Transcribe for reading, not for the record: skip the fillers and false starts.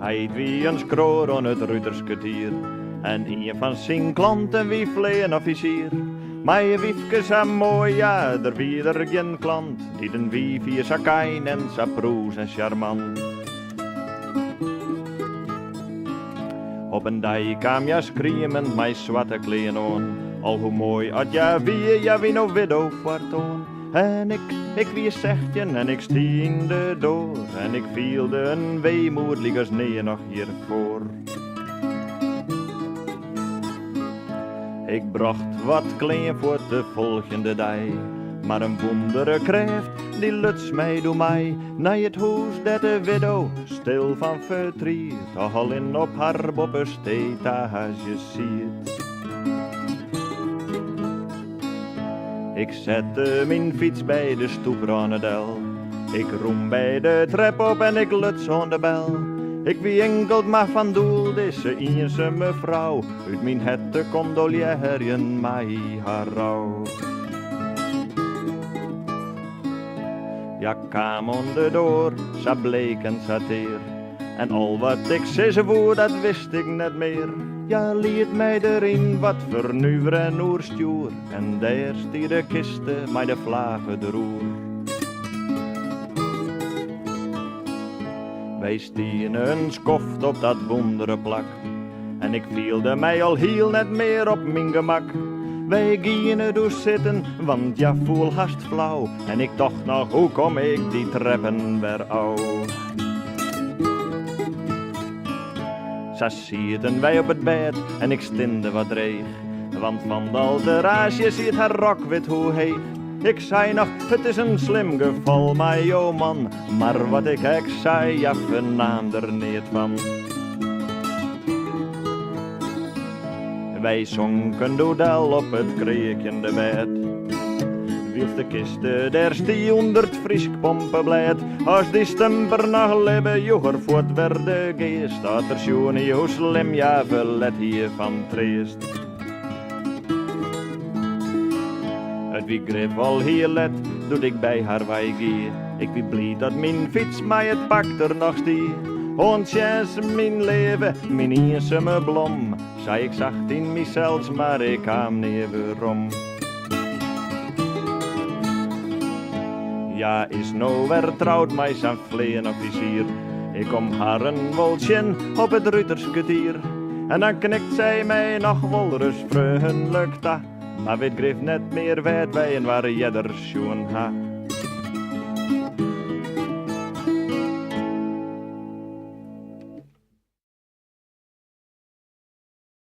Hij het wie een skroor aan het ruiterskwartier. En een van zijn klanten wie vleen officier. Mijn wiefke zijn mooi, ja, er wie er geen klant. Die den wie vier zakijn en sa proes en charmant. Op een dag kwam ja schreeuwend mijn zwarte kleen aan. Al hoe mooi had ja wie nou widow vertoon. En ik wie zechtje en ik stiende door. En ik vielde een weemoedelijke snee nog hiervoor. Ik bracht wat klein voor de volgende dag. Maar een wondere kreeft, die luts mij door mij. Naar het huis dat de widow, stil van verdriet. Al in op haar boppen steekt als je ziet. Ik zette mijn fiets bij de stoepranedel. Ik roem bij de trap op en ik luts aan de bel. Ik wie enkelt maar van doel, deze eense mevrouw. Uit mijn hette condoleren mij haar rouw. Ja, kwam onderdoor, sa bleek en sa teer. En al wat ik zei ze woord, dat wist ik net meer. Ja, liet mij erin wat vernuver en oerstuur. En daar stie de kiste, mij de vlagen de roer. Wij stien een skoft op dat wondere plak. En ik vielde mij al heel net meer op mijn gemak. Wij gingen dus zitten, want ja voel haast flauw. En ik dacht nog, hoe kom ik die treppen weer au? Zo zitten wij op het bed en ik stinde wat dreig. Want van de alterage ziet haar rok wit hoe heeg. Ik zei nog, het is een slim geval, maar jo man. Maar wat ik zei, ja vernaam er niet van. Wij zonken doodel op het kreekende bed. Wiels de kiste, daar stie 100 frisk pompen blij. Als die stemper nog leven, joher voort werden geest. Dat er schoen heel slim, ja verlet hier van treest. Het wie greep al heel let, doet ik bij haar wijgie. Ik wie blij dat mijn fiets mij het pakt er nog stie. Ontjes mijn leven, mijn eenzame blom. Zei ik zacht in mijzelf, maar ik kwam niet weerom. Ja, is nou weer trouwd mij zijn vleen officier. Ik kom haar een woltje op het ruiterskwartier. En dan knikt zij mij nog wel rust vriendelijk ta. Maar weet greep net meer wijd wij en waar je er schoen ha.